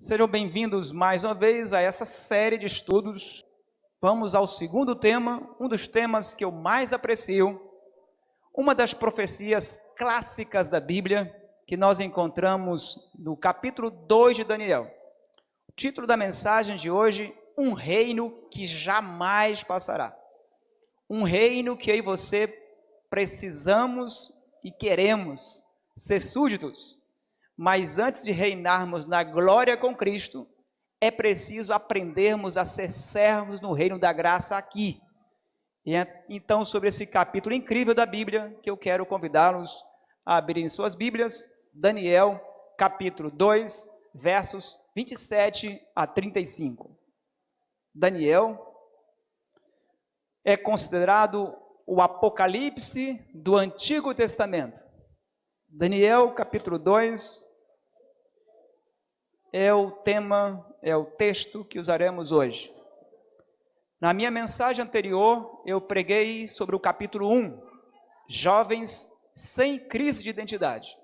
Sejam bem-vindos mais uma vez a essa série de estudos. Vamos ao segundo tema, um dos temas que eu mais aprecio, uma das profecias clássicas da Bíblia, que nós encontramos no capítulo 2 de Daniel. O título da mensagem de hoje, um reino que jamais passará. Um reino que eu e você precisamos e queremos ser súditos. Mas antes de reinarmos na glória com Cristo, é preciso aprendermos a ser servos no reino da graça aqui. E então, sobre esse capítulo incrível da Bíblia, que eu quero convidá-los a abrirem suas Bíblias, Daniel, capítulo 2, versos 27 a 35. Daniel é considerado o Apocalipse do Antigo Testamento. Daniel, capítulo 2, é o tema, é o texto que usaremos hoje. Na minha mensagem anterior, eu preguei sobre o capítulo 1, jovens sem crise de identidade.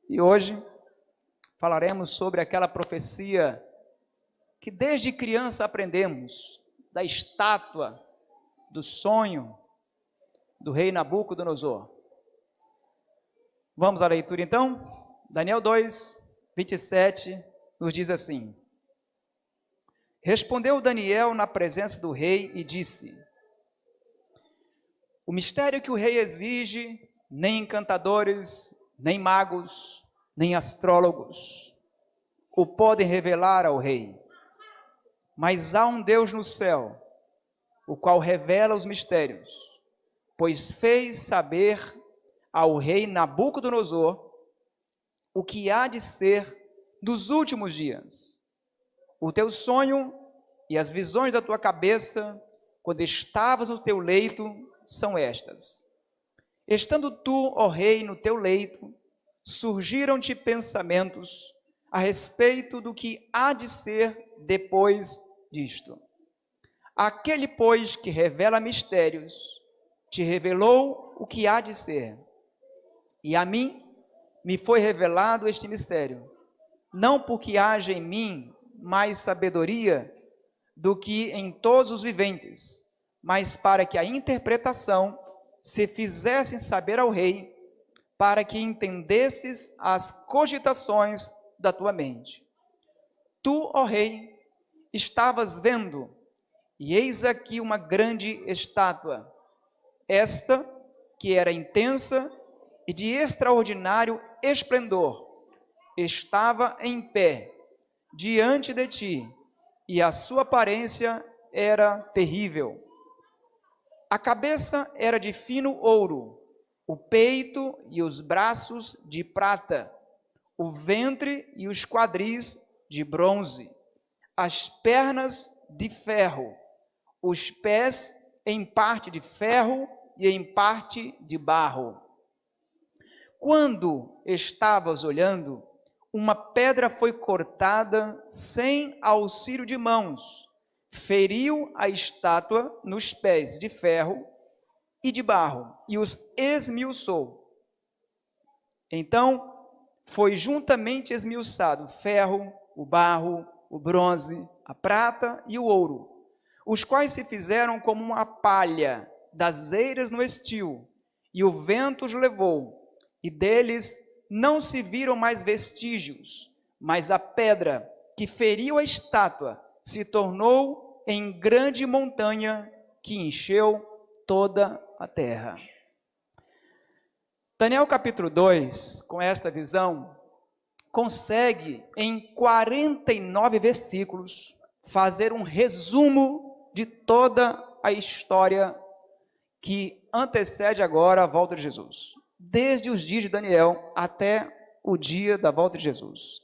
E hoje falaremos sobre aquela profecia que desde criança aprendemos, da estátua, do sonho do rei Nabucodonosor. Vamos à leitura então? Daniel 2, 27, nos diz assim: Respondeu Daniel na presença do rei e disse: O mistério que o rei exige, nem encantadores, nem magos, nem astrólogos o podem revelar ao rei. Mas há um Deus no céu, o qual revela os mistérios, pois fez saber ao rei Nabucodonosor o que há de ser dos últimos dias. O teu sonho e as visões da tua cabeça, quando estavas no teu leito, são estas. Estando tu, ó rei, no teu leito, surgiram-te pensamentos a respeito do que há de ser depois disto. Aquele, pois, que revela mistérios, te revelou o que há de ser. E a mim me foi revelado este mistério, não porque haja em mim mais sabedoria do que em todos os viventes, mas para que a interpretação se fizesse saber ao rei, para que entendesses as cogitações da tua mente. Tu, ó rei, estavas vendo, e eis aqui uma grande estátua, esta que era intensa e de extraordinário esplendor, estava em pé diante de ti, e a sua aparência era terrível. A cabeça era de fino ouro, o peito e os braços de prata, o ventre e os quadris de bronze, as pernas de ferro, os pés em parte de ferro e em parte de barro. Quando estavas olhando, uma pedra foi cortada sem auxílio de mãos, feriu a estátua nos pés de ferro e de barro, e os esmiuçou. Então, foi juntamente esmiuçado o ferro, o barro, o bronze, a prata e o ouro, os quais se fizeram como uma palha das eiras no estio, e o vento os levou, e deles não se viram mais vestígios, mas a pedra que feriu a estátua se tornou em grande montanha que encheu toda a terra. Daniel capítulo 2, com esta visão, consegue em 49 versículos fazer um resumo de toda a história que antecede agora a volta de Jesus, desde os dias de Daniel até o dia da volta de Jesus.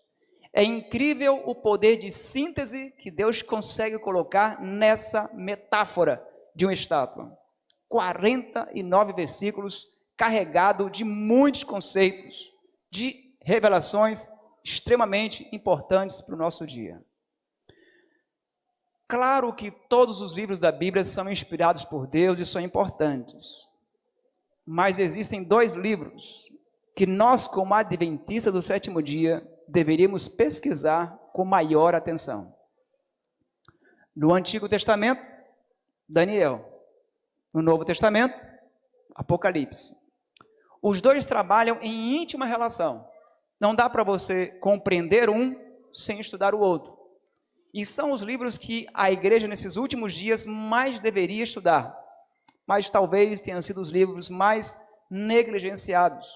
É incrível o poder de síntese que Deus consegue colocar nessa metáfora de uma estátua. 49 versículos carregado de muitos conceitos, de revelações extremamente importantes para o nosso dia. Claro que todos os livros da Bíblia são inspirados por Deus e são importantes. Mas existem dois livros que nós, como adventistas do sétimo dia, deveríamos pesquisar com maior atenção. No Antigo Testamento, Daniel. No Novo Testamento, Apocalipse. Os dois trabalham em íntima relação. Não dá para você compreender um sem estudar o outro. E são os livros que a igreja, nesses últimos dias, mais deveria estudar. Mas talvez tenham sido os livros mais negligenciados.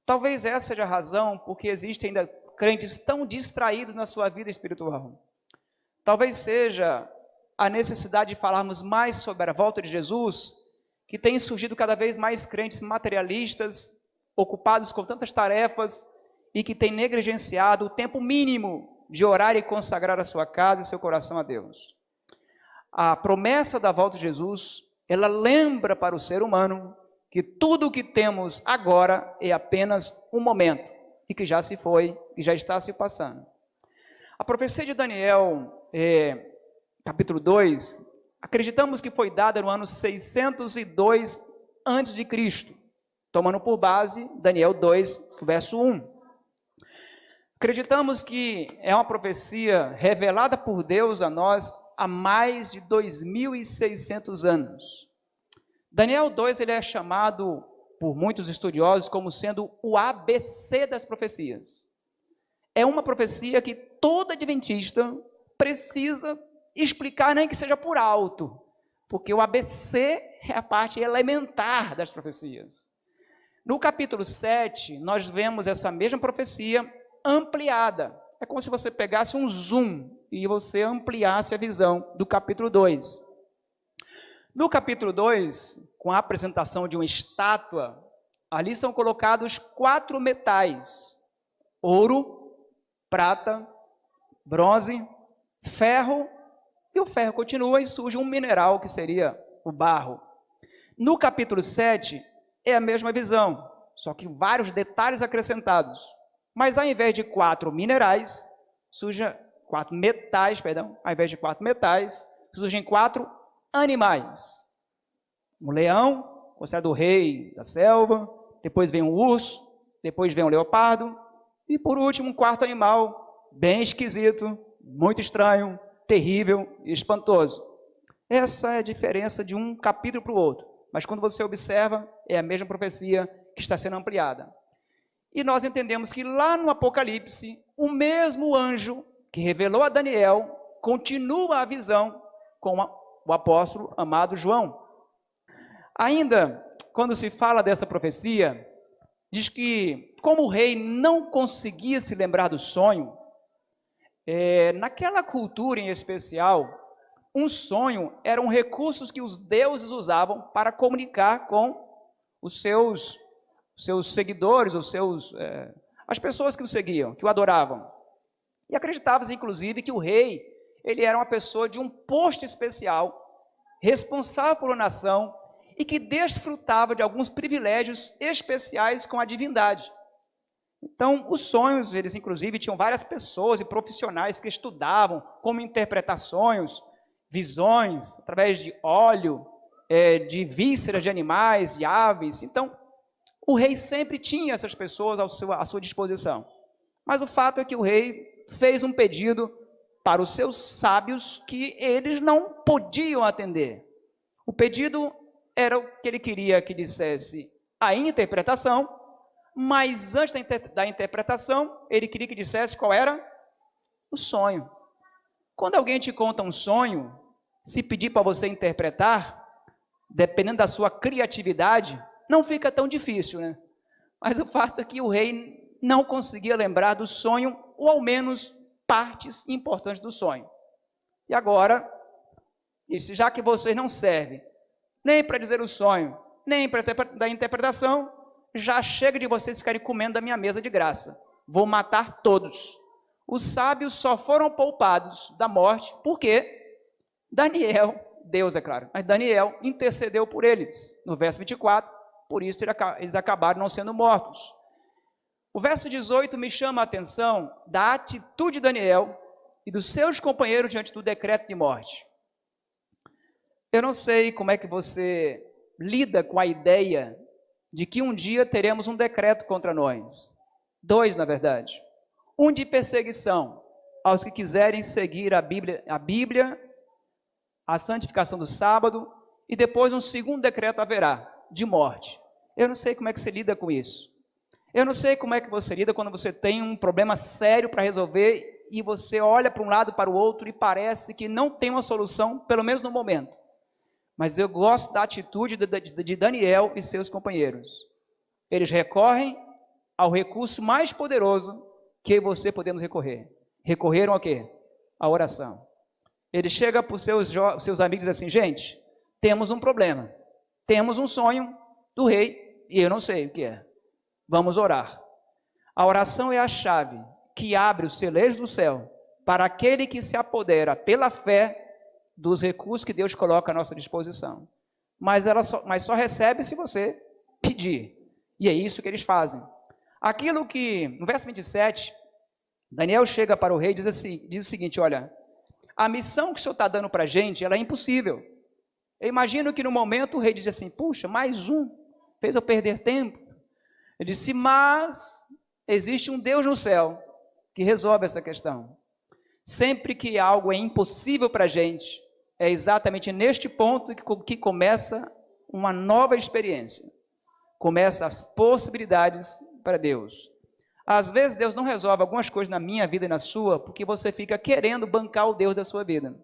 Talvez essa seja a razão porque existem ainda crentes tão distraídos na sua vida espiritual. Talvez seja a necessidade de falarmos mais sobre a volta de Jesus, que tem surgido cada vez mais crentes materialistas, ocupados com tantas tarefas e que têm negligenciado o tempo mínimo de orar e consagrar a sua casa e seu coração a Deus. A promessa da volta de Jesus, ela lembra para o ser humano que tudo o que temos agora é apenas um momento e que já se foi, e já está se passando. A profecia de Daniel, capítulo 2, acreditamos que foi dada no ano 602 a.C., tomando por base Daniel 2, verso 1. Acreditamos que é uma profecia revelada por Deus a nós há mais de 2.600 anos. Daniel 2 ele é chamado por muitos estudiosos como sendo o ABC das profecias. É uma profecia que todo adventista precisa explicar, nem que seja por alto, porque o ABC é a parte elementar das profecias. No capítulo 7, nós vemos essa mesma profecia ampliada. É como se você pegasse um zoom e você ampliasse a visão do capítulo 2. No capítulo 2, com a apresentação de uma estátua, ali são colocados 4 metais: ouro, prata, bronze, ferro, e o ferro continua e surge um mineral que seria o barro. No capítulo 7, é a mesma visão, só que vários detalhes acrescentados. Mas ao invés de 4 minerais, surgem 4 metais, ao invés de 4 metais, surgem 4 animais. Um leão, considerado o rei da selva, depois vem um urso, depois vem um leopardo, e por último um 4º animal, bem esquisito, muito estranho, terrível e espantoso. Essa é a diferença de um capítulo para o outro, mas quando você observa, é a mesma profecia que está sendo ampliada. E nós entendemos que lá no Apocalipse, o mesmo anjo que revelou a Daniel continua a visão com o apóstolo amado João. Ainda, quando se fala dessa profecia, diz que, como o rei não conseguia se lembrar do sonho, naquela cultura em especial, um sonho era um recurso que os deuses usavam para comunicar com os seus seguidores, as pessoas que o seguiam, que o adoravam. E acreditava-se, inclusive, que o rei, ele era uma pessoa de um posto especial, responsável por uma nação, e que desfrutava de alguns privilégios especiais com a divindade. Então, os sonhos, eles inclusive tinham várias pessoas e profissionais que estudavam como interpretar sonhos, visões, através de óleo, de vísceras de animais, de aves. Então, o rei sempre tinha essas pessoas à sua disposição. Mas o fato é que o rei fez um pedido para os seus sábios que eles não podiam atender. O pedido era o que ele queria que dissesse a interpretação, mas antes da interpretação, ele queria que dissesse qual era o sonho. Quando alguém te conta um sonho, se pedir para você interpretar, dependendo da sua criatividade, não fica tão difícil, né? Mas o fato é que o rei não conseguia lembrar do sonho, ou ao menos partes importantes do sonho. E agora, disse, já que vocês não servem nem para dizer o sonho, nem para dar interpretação, já chega de vocês ficarem comendo da minha mesa de graça. Vou matar todos. Os sábios só foram poupados da morte porque Daniel, Deus é claro, mas Daniel intercedeu por eles. No verso 24, por isso eles acabaram não sendo mortos. O verso 18 me chama a atenção da atitude de Daniel e dos seus companheiros diante do decreto de morte. Eu não sei como é que você lida com a ideia de que um dia teremos um decreto contra nós. 2, na verdade. Um de perseguição aos que quiserem seguir a Bíblia, a santificação do sábado, e depois um segundo decreto haverá, de morte. Eu não sei como é que você lida com isso. Eu não sei como é que você lida quando você tem um problema sério para resolver e você olha para um lado para o outro e parece que não tem uma solução, pelo menos no momento. Mas eu gosto da atitude de Daniel e seus companheiros. Eles recorrem ao recurso mais poderoso que eu e você podemos recorrer. Recorreram a quê? A oração. Ele chega para os seus amigos e diz assim: gente, temos um problema. Temos um sonho do rei e eu não sei o que é. Vamos orar. A oração é a chave que abre os celeiros do céu para aquele que se apodera pela fé dos recursos que Deus coloca à nossa disposição. Mas só recebe se você pedir. E é isso que eles fazem. Aquilo que, no verso 27, Daniel chega para o rei e diz o seguinte: olha, a missão que o senhor está dando para a gente, ela é impossível. Eu imagino que no momento o rei diz assim: puxa, mais um, fez eu perder tempo. Ele disse: mas existe um Deus no céu que resolve essa questão. Sempre que algo é impossível para a gente, é exatamente neste ponto que começa uma nova experiência. Começa as possibilidades para Deus. Às vezes Deus não resolve algumas coisas na minha vida e na sua, porque você fica querendo bancar o Deus da sua vida.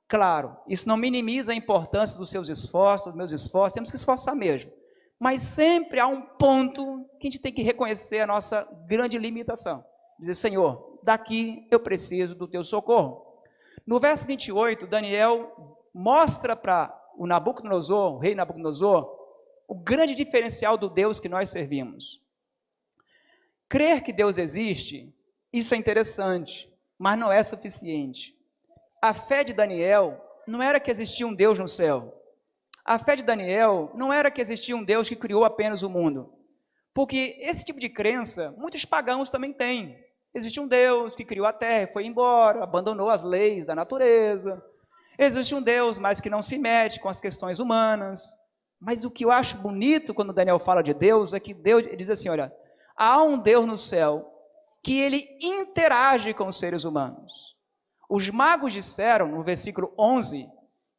Claro, isso não minimiza a importância dos seus esforços, dos meus esforços, temos que esforçar mesmo. Mas sempre há um ponto que a gente tem que reconhecer a nossa grande limitação. Dizer: Senhor, daqui eu preciso do teu socorro. No verso 28, Daniel mostra para o Nabucodonosor, o rei Nabucodonosor, o grande diferencial do Deus que nós servimos. Crer que Deus existe, isso é interessante, mas não é suficiente. A fé de Daniel não era que existia um Deus no céu. A fé de Daniel não era que existia um Deus que criou apenas o mundo. Porque esse tipo de crença, muitos pagãos também têm. Existe um Deus que criou a terra e foi embora, abandonou as leis da natureza. Existe um Deus, mas que não se mete com as questões humanas. Mas o que eu acho bonito quando Daniel fala de Deus é que Deus, ele diz assim: olha, há um Deus no céu que ele interage com os seres humanos. Os magos disseram, no versículo 11,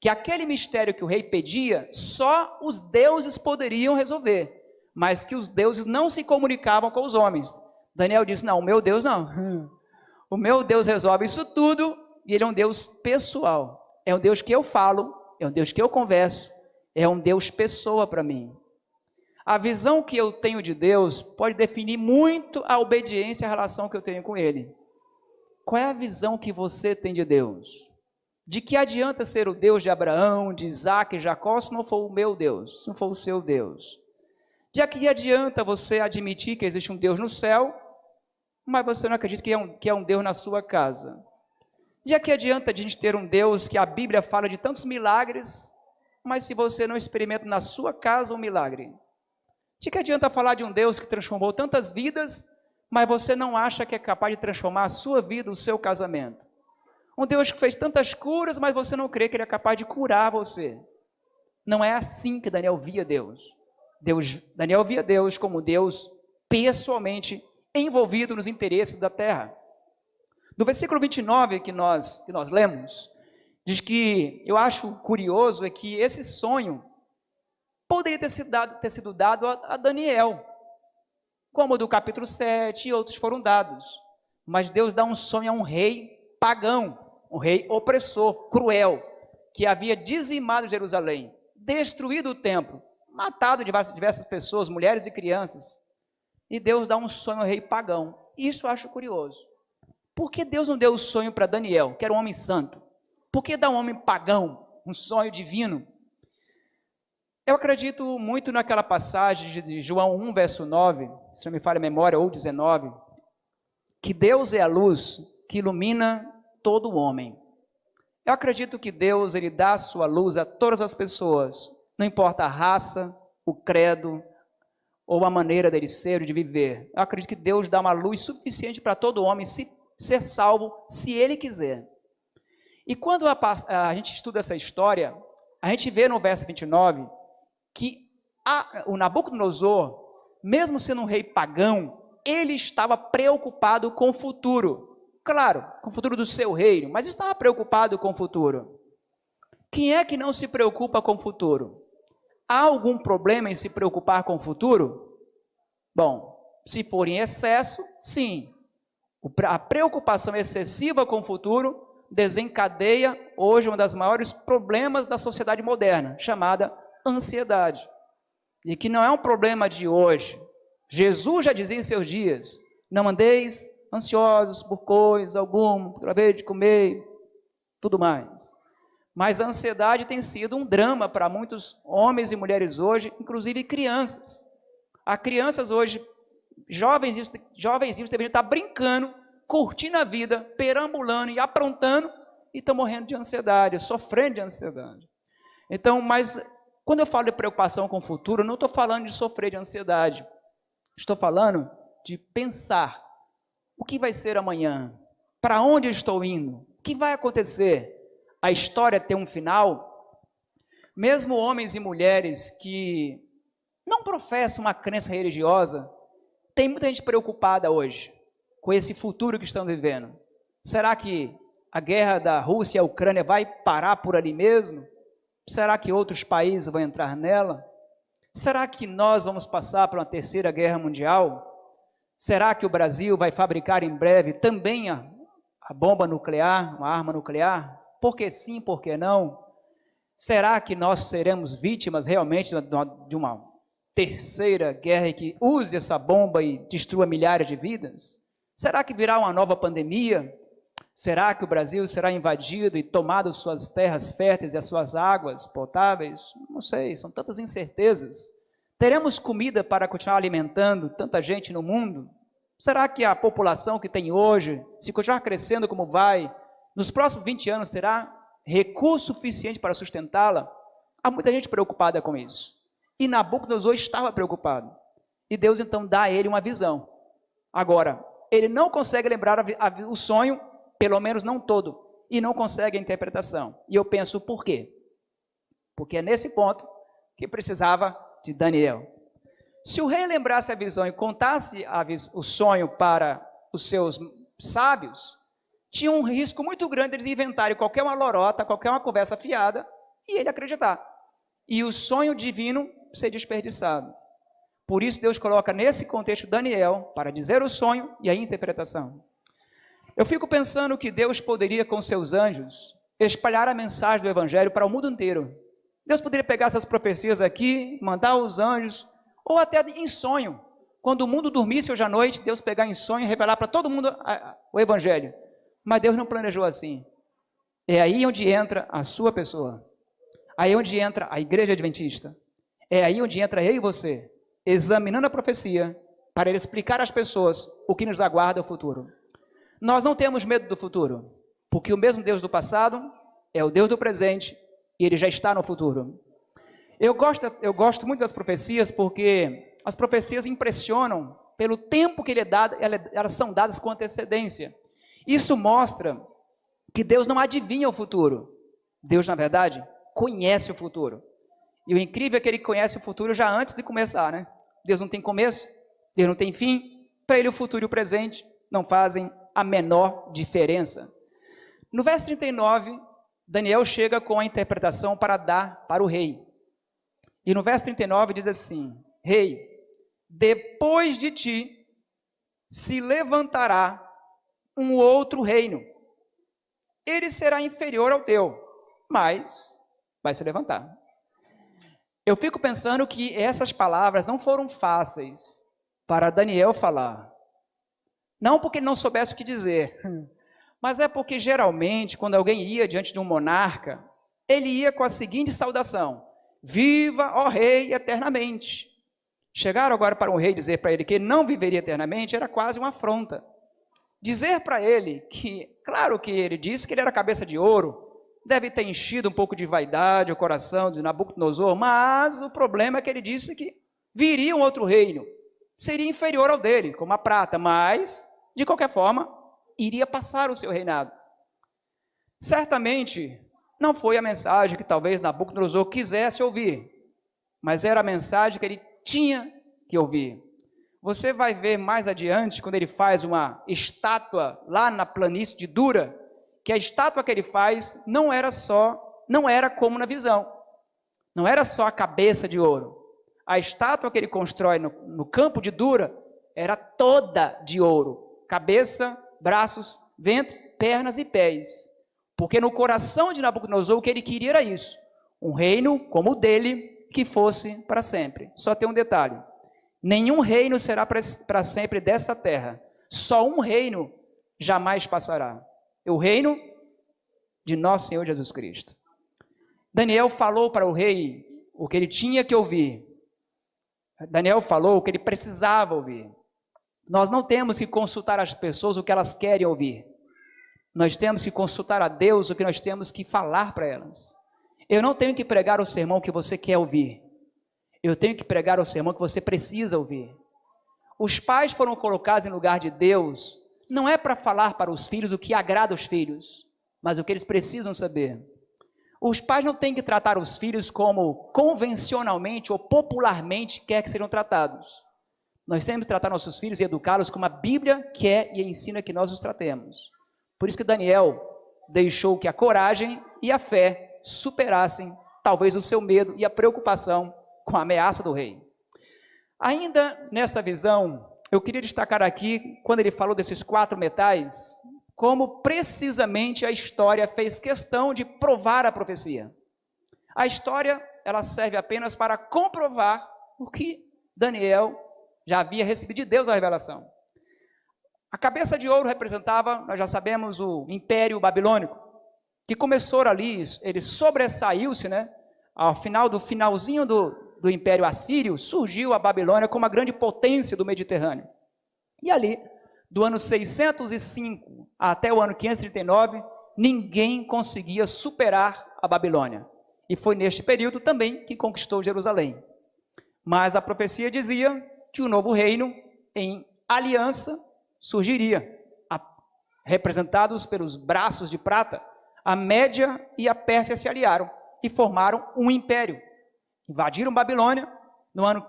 que aquele mistério que o rei pedia, só os deuses poderiam resolver, mas que os deuses não se comunicavam com os homens. Daniel disse: não, o meu Deus não. O meu Deus resolve isso tudo, e ele é um Deus pessoal. É um Deus que eu falo, é um Deus que eu converso, é um Deus pessoa para mim. A visão que eu tenho de Deus pode definir muito a obediência e a relação que eu tenho com Ele. Qual é a visão que você tem de Deus? De que adianta ser o Deus de Abraão, de Isaac e Jacó, se não for o meu Deus, se não for o seu Deus? De que adianta você admitir que existe um Deus no céu, mas você não acredita que é um Deus na sua casa? De que adianta a gente ter um Deus que a Bíblia fala de tantos milagres, mas se você não experimenta na sua casa um milagre? De que adianta falar de um Deus que transformou tantas vidas, mas você não acha que é capaz de transformar a sua vida, o seu casamento? Um Deus que fez tantas curas, mas você não crê que Ele é capaz de curar você. Não é assim que Daniel via Deus. Daniel via Deus como Deus pessoalmente envolvido nos interesses da terra. No versículo 29 que nós lemos, diz que, eu acho curioso, é que esse sonho poderia ter sido dado a Daniel, como o do capítulo 7 e outros foram dados. Mas Deus dá um sonho a um rei pagão, um rei opressor, cruel, que havia dizimado Jerusalém, destruído o templo, matado diversas pessoas, mulheres e crianças. E Deus dá um sonho ao rei pagão. Isso eu acho curioso. Por que Deus não deu o sonho para Daniel, que era um homem santo? Por que dá um homem pagão um sonho divino? Eu acredito muito naquela passagem de João 1, verso 9, se não me falha a memória, ou 19, que Deus é a luz que ilumina todo o homem. Eu acredito que Deus, Ele dá a sua luz a todas as pessoas, não importa a raça, o credo, ou a maneira dele ser ou de viver. Eu acredito que Deus dá uma luz suficiente para todo homem ser salvo, se Ele quiser. E quando a gente estuda essa história, a gente vê no verso 29, que o Nabucodonosor, mesmo sendo um rei pagão, ele estava preocupado com o futuro. claro, com o futuro do seu reino, mas estava preocupado com o futuro. Quem é que não se preocupa com o futuro? Há algum problema em se preocupar com o futuro? Bom, se for em excesso, sim. A preocupação excessiva com o futuro desencadeia hoje um dos maiores problemas da sociedade moderna, chamada ansiedade. E que não é um problema de hoje. Jesus já dizia em seus dias: não andeis ansiosos por coisa alguma, por haver de comer, tudo mais. Mas a ansiedade tem sido um drama para muitos homens e mulheres hoje, inclusive crianças. Há crianças hoje, jovenzinhos deveriam estar brincando, curtindo a vida, perambulando e aprontando, e estão morrendo de ansiedade, sofrendo de ansiedade. Então, mas quando eu falo de preocupação com o futuro, eu não estou falando de sofrer de ansiedade. Estou falando de pensar: o que vai ser amanhã? Para onde eu estou indo? O que vai acontecer? A história tem um final. Mesmo homens e mulheres que não professam uma crença religiosa, tem muita gente preocupada hoje com esse futuro que estão vivendo. Será que a guerra da Rússia e a Ucrânia vai parar por ali mesmo? Será que outros países vão entrar nela? Será que nós vamos passar por uma terceira guerra mundial? Será que o Brasil vai fabricar em breve também a bomba nuclear, uma arma nuclear? Por que sim, por que não? Será que nós seremos vítimas realmente de uma terceira guerra que use essa bomba e destrua milhares de vidas? Será que virá uma nova pandemia? Será que o Brasil será invadido e tomado suas terras férteis e as suas águas potáveis? Não sei, são tantas incertezas. Teremos comida para continuar alimentando tanta gente no mundo? Será que a população que tem hoje, se continuar crescendo como vai, nos próximos 20 anos terá recurso suficiente para sustentá-la? Há muita gente preocupada com isso. E Nabucodonosor estava preocupado. E Deus então dá a ele uma visão. Agora, ele não consegue lembrar o sonho, pelo menos não todo, e não consegue a interpretação. E eu penso, por quê? Porque é nesse ponto que precisava de Daniel. Se o rei lembrasse a visão e contasse o sonho para os seus sábios, tinha um risco muito grande de eles inventarem qualquer uma lorota, qualquer uma conversa fiada, e ele acreditar. E o sonho divino ser desperdiçado. Por isso Deus coloca nesse contexto Daniel para dizer o sonho e a interpretação. Eu fico pensando que Deus poderia, com seus anjos, espalhar a mensagem do Evangelho para o mundo inteiro. Deus poderia pegar essas profecias aqui, mandar os anjos, ou até em sonho. Quando o mundo dormisse hoje à noite, Deus pegar em sonho e revelar para todo mundo o Evangelho. Mas Deus não planejou assim. É aí onde entra a sua pessoa. Aí onde entra a igreja adventista. É aí onde entra eu e você, examinando a profecia, para ele explicar às pessoas o que nos aguarda o futuro. Nós não temos medo do futuro, porque o mesmo Deus do passado é o Deus do presente e ele já está no futuro. Eu gosto muito das profecias, porque as profecias impressionam pelo tempo que elas são dadas com antecedência. Isso mostra que Deus não adivinha o futuro. Deus, na verdade, conhece o futuro. E o incrível é que ele conhece o futuro já antes de começar, né? Deus não tem começo, Deus não tem fim. Para ele o futuro e o presente não fazem a menor diferença. No verso 39, Daniel chega com a interpretação para dar para o rei. E no verso 39 diz assim: Rei, depois de ti se levantará um outro reino. Ele será inferior ao teu, mas vai se levantar. Eu fico pensando que essas palavras não foram fáceis para Daniel falar. Não porque ele não soubesse o que dizer, mas é porque geralmente, quando alguém ia diante de um monarca, ele ia com a seguinte saudação: viva, ó rei, eternamente. Chegaram agora para um rei dizer para ele que ele não viveria eternamente, era quase uma afronta. Dizer para ele que, claro que ele disse que ele era cabeça de ouro, deve ter enchido um pouco de vaidade o coração de Nabucodonosor, mas o problema é que ele disse que viria um outro reino, seria inferior ao dele, como a prata, mas, de qualquer forma, iria passar o seu reinado. Certamente, não foi a mensagem que talvez Nabucodonosor quisesse ouvir, mas era a mensagem que ele tinha que ouvir. Você vai ver mais adiante, quando ele faz uma estátua lá na planície de Dura, que a estátua que ele faz não era como na visão. Não era só a cabeça de ouro. A estátua que ele constrói no campo de Dura era toda de ouro. Cabeça, braços, ventre, pernas e pés. Porque no coração de Nabucodonosor o que ele queria era isso. Um reino como o dele, que fosse para sempre. Só tem um detalhe. Nenhum reino será para sempre dessa terra. Só um reino jamais passará. É o reino de nosso Senhor Jesus Cristo. Daniel falou para o rei o que ele tinha que ouvir. Daniel falou o que ele precisava ouvir. Nós não temos que consultar as pessoas o que elas querem ouvir. Nós temos que consultar a Deus o que nós temos que falar para elas. Eu não tenho que pregar o sermão que você quer ouvir. Eu tenho que pregar o sermão que você precisa ouvir. Os pais foram colocados em lugar de Deus, não é para falar para os filhos o que agrada os filhos, mas o que eles precisam saber. Os pais não têm que tratar os filhos como convencionalmente ou popularmente quer que sejam tratados. Nós temos que tratar nossos filhos e educá-los como a Bíblia quer e ensina que nós os tratemos. Por isso que Daniel deixou que a coragem e a fé superassem talvez o seu medo e a preocupação com a ameaça do rei. Ainda nessa visão, eu queria destacar aqui, quando ele falou desses 4 metais, como precisamente a história fez questão de provar a profecia. A história, ela serve apenas para comprovar o que Daniel já havia recebido de Deus a revelação. A cabeça de ouro representava, nós já sabemos, o Império Babilônico, que começou ali, ele sobressaiu-se, ao finalzinho do Império Assírio, surgiu a Babilônia como a grande potência do Mediterrâneo. E ali, do ano 605 até o ano 539, ninguém conseguia superar a Babilônia. E foi neste período também que conquistou Jerusalém. Mas a profecia dizia que o novo reino, em aliança, surgiria, representados pelos braços de prata. A Média e a Pérsia se aliaram e formaram um império. Invadiram Babilônia no ano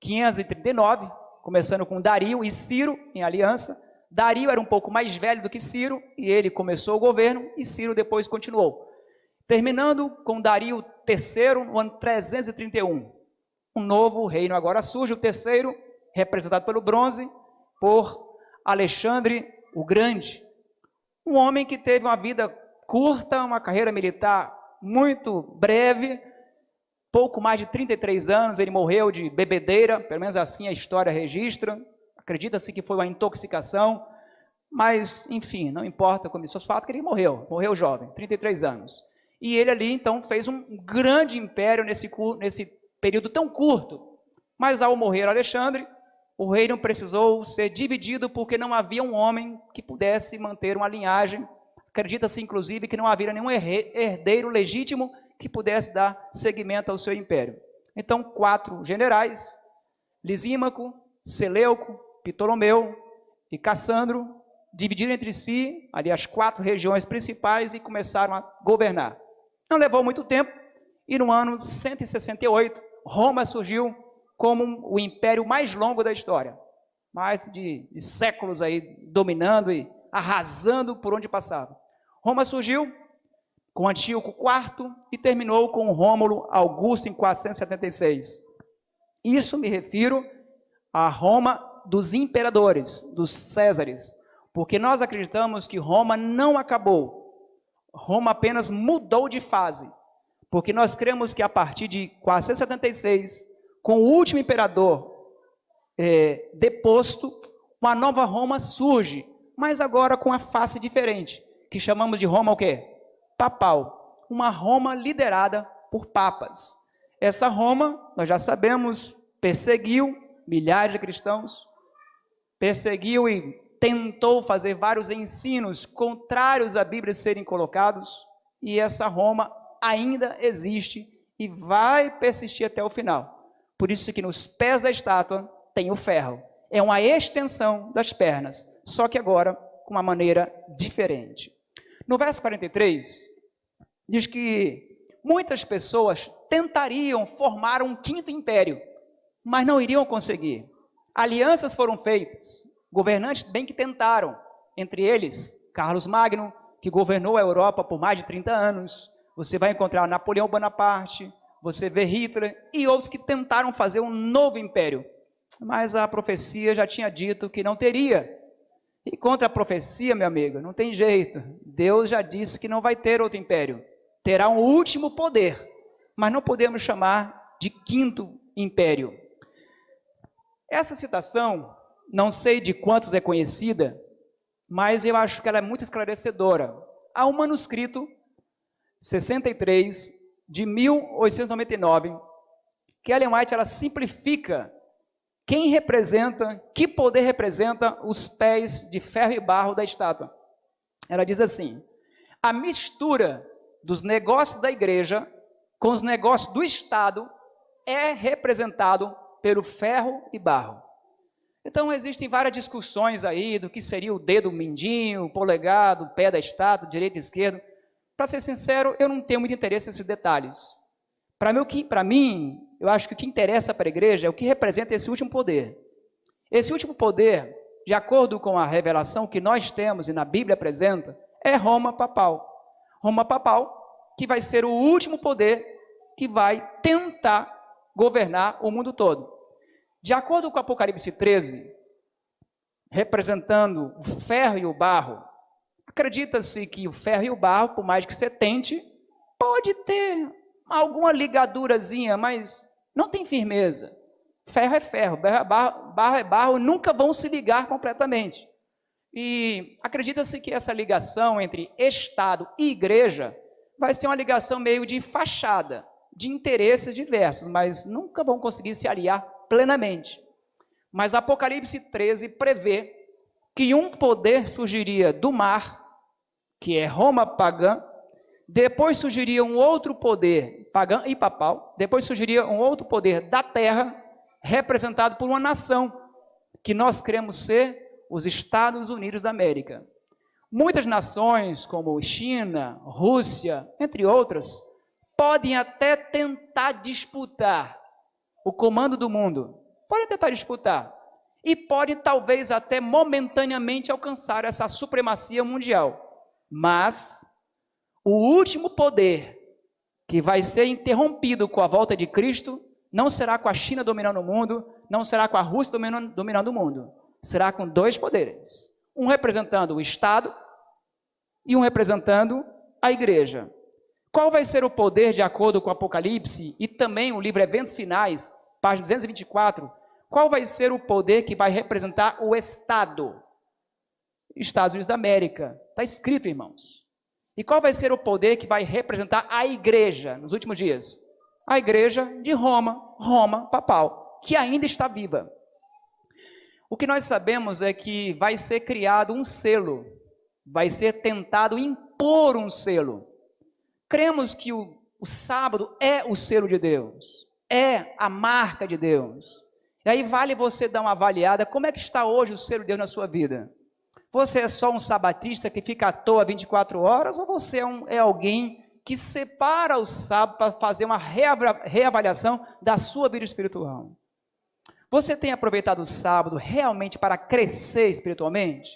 539, começando com Dario e Ciro em aliança. Dario era um pouco mais velho do que Ciro e ele começou o governo e Ciro depois continuou. Terminando com Dario III no ano 331. Um novo reino agora surge, o terceiro, representado pelo bronze, por Alexandre o Grande. Um homem que teve uma vida curta, uma carreira militar muito breve, pouco mais de 33 anos, ele morreu de bebedeira, pelo menos assim a história registra, acredita-se que foi uma intoxicação, mas enfim, não importa como isso, o fato que ele morreu jovem, 33 anos. E ele ali então fez um grande império nesse período tão curto, mas ao morrer Alexandre, o reino precisou ser dividido porque não havia um homem que pudesse manter uma linhagem. Acredita-se, inclusive, que não havia nenhum herdeiro legítimo que pudesse dar seguimento ao seu império. Então, 4 generais, Lisímaco, Seleuco, Ptolomeu e Cassandro, dividiram entre si ali as 4 regiões principais e começaram a governar. Não levou muito tempo e no ano 168, Roma surgiu como o império mais longo da história. Mais de séculos aí dominando e arrasando por onde passava. Roma surgiu com Antíoco IV e terminou com Rômulo Augusto em 476. Isso me refiro à Roma dos imperadores, dos Césares, porque nós acreditamos que Roma não acabou. Roma apenas mudou de fase, porque nós cremos que a partir de 476, com o último imperador deposto, uma nova Roma surge, mas agora com a face diferente, que chamamos de Roma o quê? Papal. Uma Roma liderada por papas. Essa Roma, nós já sabemos, perseguiu milhares de cristãos, perseguiu e tentou fazer vários ensinos contrários à Bíblia serem colocados, e essa Roma ainda existe e vai persistir até o final. Por isso que nos pés da estátua tem o ferro. É uma extensão das pernas, só que agora com uma maneira diferente. No verso 43, diz que muitas pessoas tentariam formar um 5º império, mas não iriam conseguir. alianças foram feitas, governantes bem que tentaram, entre eles Carlos Magno, que governou a Europa por mais de 30 anos, você vai encontrar Napoleão Bonaparte, você vê Hitler e outros que tentaram fazer um novo império, mas a profecia já tinha dito que não teria. E contra a profecia, meu amigo, não tem jeito. Deus já disse que não vai ter outro império. Terá um último poder, mas não podemos chamar de quinto império. Essa citação, não sei de quantos é conhecida, mas eu acho que ela é muito esclarecedora. Há um manuscrito, 63, de 1899, que Ellen White ela simplifica quem representa, que poder representa os pés de ferro e barro da estátua. Ela diz assim: a mistura dos negócios da igreja com os negócios do Estado é representado pelo ferro e barro. Então existem várias discussões aí do que seria o dedo mindinho, o polegar, o pé da estátua, direita e esquerda. Para ser sincero, eu não tenho muito interesse nesses detalhes. Para mim, eu acho que o que interessa para a igreja é o que representa esse último poder. Esse último poder, de acordo com a revelação que nós temos e na Bíblia apresenta, é Roma papal. Roma papal, que vai ser o último poder que vai tentar governar o mundo todo. De acordo com Apocalipse 13, representando o ferro e o barro, acredita-se que o ferro e o barro, por mais que você tente, pode ter alguma ligadurazinha, mas não tem firmeza. Ferro é ferro, barro é barro, nunca vão se ligar completamente. E acredita-se que essa ligação entre Estado e igreja vai ser uma ligação meio de fachada, de interesses diversos, mas nunca vão conseguir se aliar plenamente. Mas Apocalipse 13 prevê que um poder surgiria do mar, que é Roma pagã, depois surgiria um outro poder pagão e papal, depois surgiria um outro poder da terra, representado por uma nação, que nós queremos ser os Estados Unidos da América. Muitas nações, como China, Rússia, entre outras, podem até tentar disputar o comando do mundo, podem tentar disputar, e podem talvez até momentaneamente alcançar essa supremacia mundial, mas o último poder que vai ser interrompido com a volta de Cristo não será com a China dominando o mundo, não será com a Rússia dominando o mundo, será com dois poderes, um representando o Estado e um representando a igreja. Qual vai ser o poder de acordo com o Apocalipse e também o livro Eventos Finais, página 224, qual vai ser o poder que vai representar o Estado? Estados Unidos da América, está escrito, irmãos. E qual vai ser o poder que vai representar a igreja nos últimos dias? A igreja de Roma, Roma papal, que ainda está viva. O que nós sabemos é que vai ser criado um selo, vai ser tentado impor um selo. Cremos que o sábado é o selo de Deus, é a marca de Deus. E aí vale você dar uma avaliada, como é que está hoje o selo de Deus na sua vida? Você é só um sabatista que fica à toa 24 horas, ou você é alguém que separa o sábado para fazer uma reavaliação da sua vida espiritual? Você tem aproveitado o sábado realmente para crescer espiritualmente?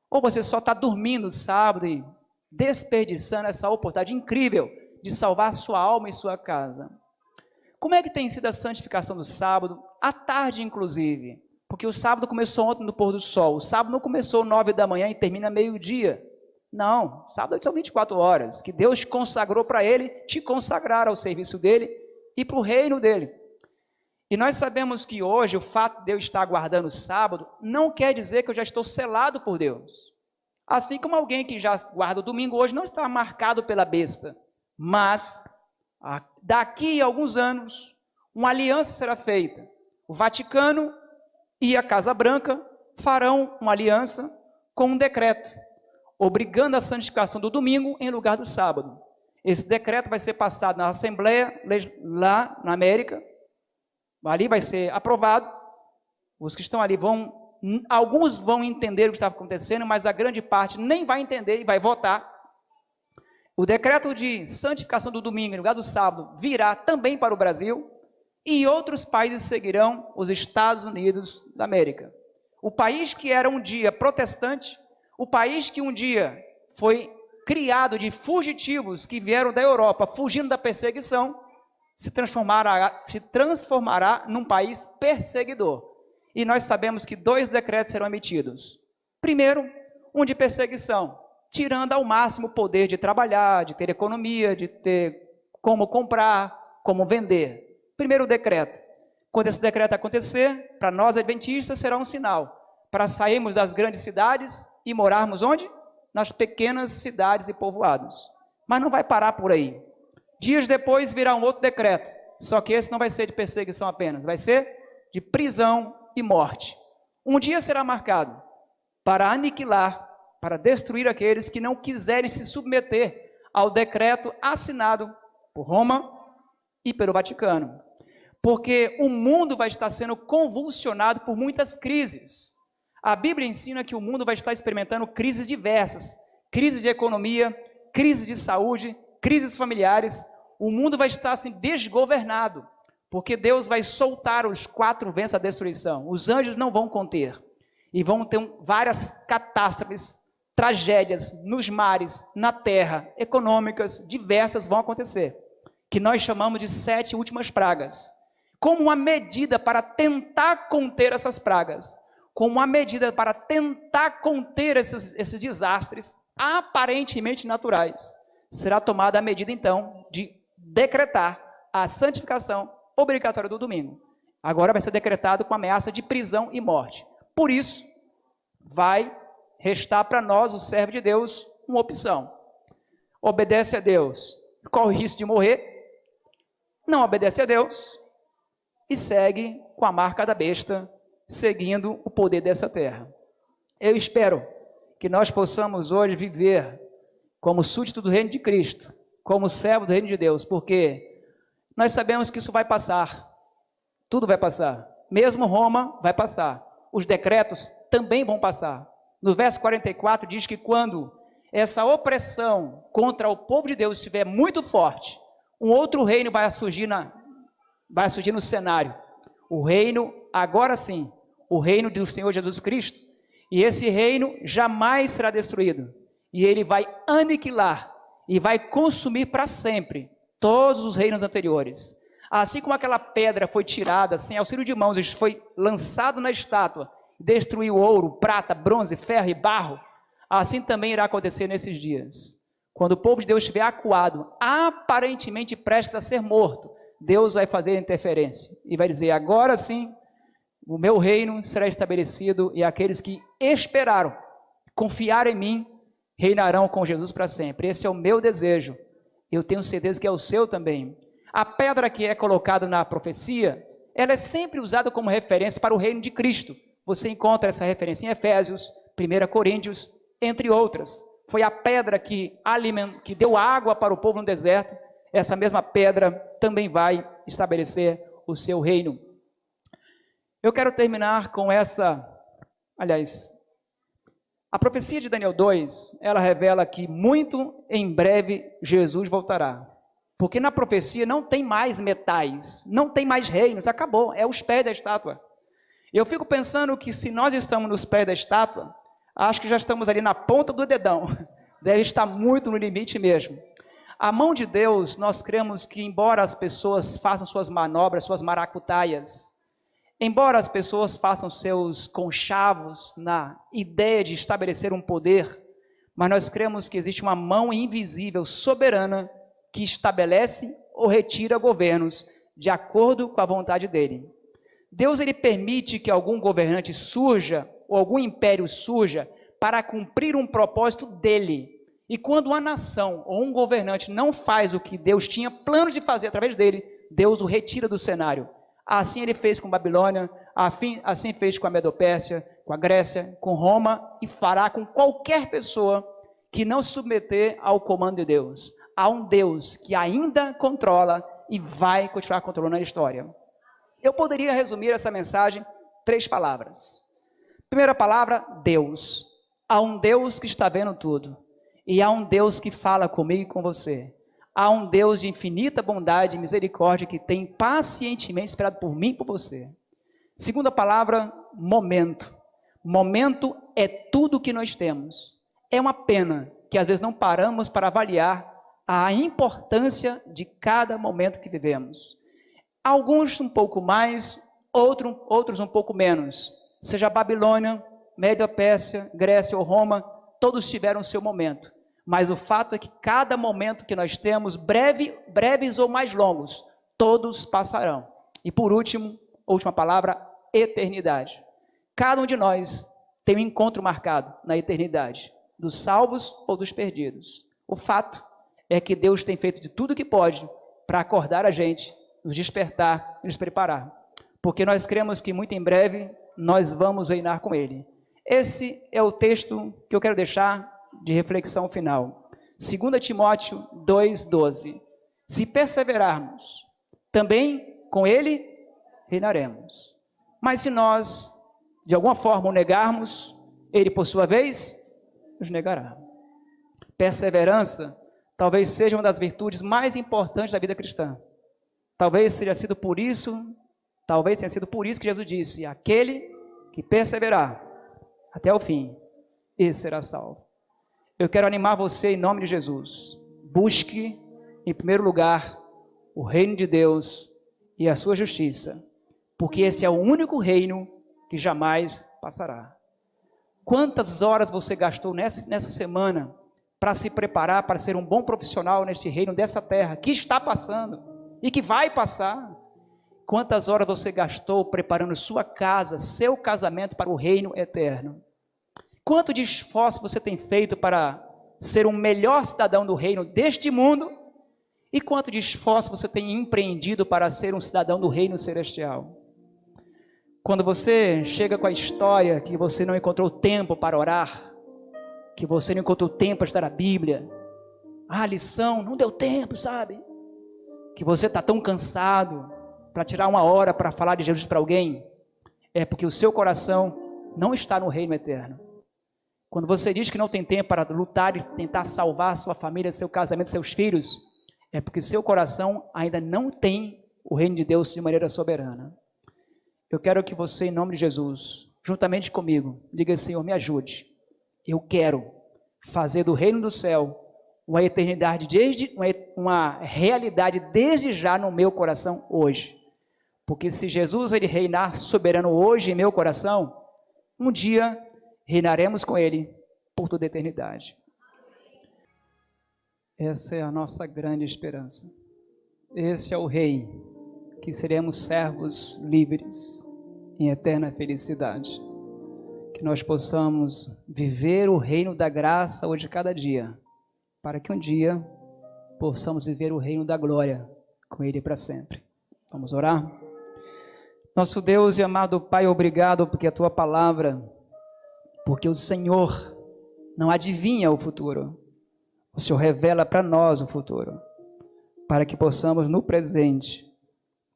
Ou você só está dormindo sábado e desperdiçando essa oportunidade incrível de salvar a sua alma e sua casa? Como é que tem sido a santificação do sábado, à tarde inclusive? Porque o sábado começou ontem no pôr do sol, o sábado não começou 9 da manhã e termina meio-dia. Não, sábado são 24 horas, que Deus te consagrou para Ele, te consagrar ao serviço dEle e para o reino dEle. E nós sabemos que hoje o fato de eu estar guardando o sábado não quer dizer que eu já estou selado por Deus. Assim como alguém que já guarda o domingo hoje não está marcado pela besta. Mas, daqui a alguns anos, uma aliança será feita. O Vaticano e a Casa Branca farão uma aliança com um decreto, obrigando a santificação do domingo em lugar do sábado. Esse decreto vai ser passado na Assembleia, lá na América, ali vai ser aprovado, os que estão ali alguns vão entender o que está acontecendo, mas a grande parte nem vai entender e vai votar. O decreto de santificação do domingo em lugar do sábado virá também para o Brasil, e outros países seguirão os Estados Unidos da América. O país que era um dia protestante, o país que um dia foi criado de fugitivos que vieram da Europa, fugindo da perseguição, se transformará num país perseguidor. E nós sabemos que 2 decretos serão emitidos. Primeiro, um de perseguição, tirando ao máximo o poder de trabalhar, de ter economia, de ter como comprar, como vender. Primeiro decreto. Quando esse decreto acontecer, para nós adventistas será um sinal para sairmos das grandes cidades e morarmos onde? Nas pequenas cidades e povoados. Mas não vai parar por aí. Dias depois virá um outro decreto, só que esse não vai ser de perseguição apenas, vai ser de prisão e morte. Um dia será marcado para aniquilar, para destruir aqueles que não quiserem se submeter ao decreto assinado por Roma e pelo Vaticano. Porque o mundo vai estar sendo convulsionado por muitas crises. A Bíblia ensina que o mundo vai estar experimentando crises diversas, crise de economia, crise de saúde, crises familiares. O mundo vai estar assim desgovernado, porque Deus vai soltar os 4 ventos da destruição. Os anjos não vão conter. E vão ter várias catástrofes, tragédias nos mares, na terra, econômicas, diversas vão acontecer, que nós chamamos de 7 últimas pragas. Como uma medida para tentar conter essas pragas, como uma medida para tentar conter esses desastres aparentemente naturais, será tomada a medida então de decretar a santificação obrigatória do domingo. Agora vai ser decretado com ameaça de prisão e morte. Por isso, vai restar para nós, o servo de Deus, uma opção. Obedece a Deus, corre o risco de morrer. Não obedece a Deus e segue com a marca da besta, seguindo o poder dessa terra. Eu espero que nós possamos hoje viver como súdito do reino de Cristo, como servo do reino de Deus, porque nós sabemos que isso vai passar, tudo vai passar, mesmo Roma vai passar, os decretos também vão passar. No verso 44 diz que quando essa opressão contra o povo de Deus estiver muito forte, um outro reino vai surgir no cenário. O reino, agora sim, o reino do Senhor Jesus Cristo, e esse reino jamais será destruído, e ele vai aniquilar, e vai consumir para sempre todos os reinos anteriores. Assim como aquela pedra foi tirada, sem auxílio de mãos, foi lançado na estátua, destruiu ouro, prata, bronze, ferro e barro, assim também irá acontecer nesses dias. Quando o povo de Deus estiver acuado, aparentemente prestes a ser morto, Deus vai fazer a interferência e vai dizer, agora sim, o meu reino será estabelecido e aqueles que esperaram, confiaram em mim, reinarão com Jesus para sempre. Esse é o meu desejo. Eu tenho certeza que é o seu também. A pedra que é colocada na profecia, ela é sempre usada como referência para o reino de Cristo. Você encontra essa referência em Efésios, 1 Coríntios, entre outras. Foi a pedra que deu água para o povo no deserto. Essa mesma pedra também vai estabelecer o seu reino. Eu quero terminar com a profecia de Daniel 2, ela revela que muito em breve Jesus voltará. Porque na profecia não tem mais metais, não tem mais reinos, acabou, é os pés da estátua. Eu fico pensando que se nós estamos nos pés da estátua, acho que já estamos ali na ponta do dedão, deve estar muito no limite mesmo. A mão de Deus, nós cremos que embora as pessoas façam suas manobras, suas maracutaias, embora as pessoas façam seus conchavos na ideia de estabelecer um poder, mas nós cremos que existe uma mão invisível, soberana, que estabelece ou retira governos de acordo com a vontade dele. Deus ele permite que algum governante surja, ou algum império surja, para cumprir um propósito dele. E quando uma nação ou um governante não faz o que Deus tinha plano de fazer através dele, Deus o retira do cenário. Assim ele fez com Babilônia, assim fez com a Medopérsia, com a Grécia, com Roma, e fará com qualquer pessoa que não se submeter ao comando de Deus. Há um Deus que ainda controla e vai continuar controlando a história. Eu poderia resumir essa mensagem em 3 palavras. Primeira palavra, Deus. Há um Deus que está vendo tudo. E há um Deus que fala comigo e com você. há um Deus de infinita bondade e misericórdia que tem pacientemente esperado por mim e por você. Segunda palavra, momento. Momento é tudo que nós temos. É uma pena que às vezes não paramos para avaliar a importância de cada momento que vivemos. Alguns um pouco mais, outros um pouco menos. Seja Babilônia, Média Pérsia, Grécia ou Roma, todos tiveram o seu momento. Mas o fato é que cada momento que nós temos, breves ou mais longos, todos passarão. E por último, última palavra, eternidade. Cada um de nós tem um encontro marcado na eternidade, dos salvos ou dos perdidos. O fato é que Deus tem feito de tudo o que pode para acordar a gente, nos despertar e nos preparar. Porque nós cremos que muito em breve nós vamos reinar com Ele. Esse é o texto que eu quero deixar de reflexão final. 2 Timóteo 2,12. Se perseverarmos, também com Ele reinaremos. Mas se nós, de alguma forma, o negarmos, Ele, por sua vez, nos negará. Perseverança talvez seja uma das virtudes mais importantes da vida cristã. Talvez tenha sido por isso que Jesus disse: aquele que perseverar até o fim, esse será salvo. Eu quero animar você em nome de Jesus. Busque, em primeiro lugar, o reino de Deus e a sua justiça, porque esse é o único reino que jamais passará. Quantas horas você gastou nessa semana para se preparar para ser um bom profissional neste reino dessa terra, que está passando e que vai passar? Quantas horas você gastou preparando sua casa, seu casamento para o reino eterno? Quanto de esforço você tem feito para ser um melhor cidadão do reino deste mundo? E quanto de esforço você tem empreendido para ser um cidadão do reino celestial? Quando você chega com a história que você não encontrou tempo para orar, que você não encontrou tempo para estudar a Bíblia, a lição não deu tempo, sabe? Que você está tão cansado para tirar uma hora para falar de Jesus para alguém, é porque o seu coração não está no reino eterno. Quando você diz que não tem tempo para lutar e tentar salvar sua família, seu casamento, seus filhos, é porque seu coração ainda não tem o reino de Deus de maneira soberana. Eu quero que você, em nome de Jesus, juntamente comigo, diga: Senhor, me ajude. Eu quero fazer do reino do céu uma eternidade, uma realidade desde já no meu coração hoje. Porque se Jesus ele reinar soberano hoje em meu coração, um dia reinaremos com Ele por toda a eternidade. Essa é a nossa grande esperança. Esse é o Rei, que seremos servos livres em eterna felicidade. Que nós possamos viver o reino da graça hoje cada dia, para que um dia possamos viver o reino da glória com Ele para sempre. Vamos orar? Nosso Deus e amado Pai, obrigado porque a Tua palavra, porque o Senhor não adivinha o futuro, o Senhor revela para nós o futuro, para que possamos no presente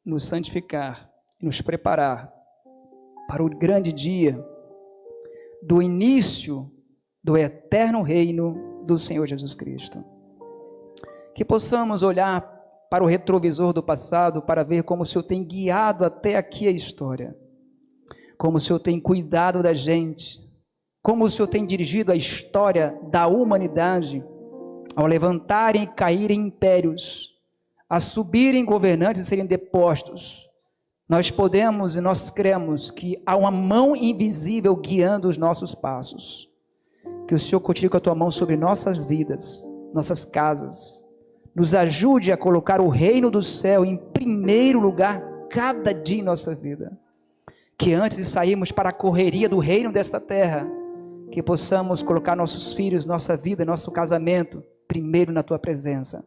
nos santificar, nos preparar para o grande dia do início do eterno reino do Senhor Jesus Cristo. Que possamos olhar para o retrovisor do passado para ver como o Senhor tem guiado até aqui a história, como o Senhor tem cuidado da gente, como o Senhor tem dirigido a história da humanidade ao levantarem e caírem impérios, a subirem governantes e serem depostos. Nós podemos e nós cremos que há uma mão invisível guiando os nossos passos. Que o Senhor continue com a Tua mão sobre nossas vidas, nossas casas. Nos ajude a colocar o reino do céu em primeiro lugar cada dia em nossa vida. Que antes de sairmos para a correria do reino desta terra, que possamos colocar nossos filhos, nossa vida, nosso casamento primeiro na Tua presença.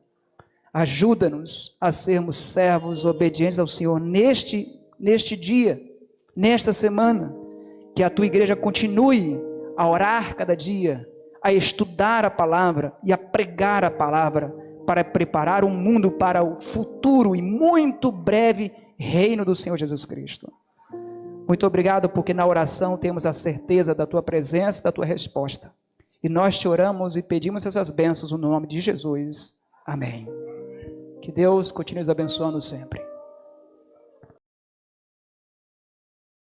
Ajuda-nos a sermos servos obedientes ao Senhor neste dia, nesta semana. Que a Tua igreja continue a orar cada dia, a estudar a palavra e a pregar a palavra, para preparar o mundo para o futuro e muito breve reino do Senhor Jesus Cristo. Muito obrigado, porque na oração temos a certeza da Tua presença, da Tua resposta. E nós te oramos e pedimos essas bênçãos no nome de Jesus. Amém. Que Deus continue nos abençoando sempre.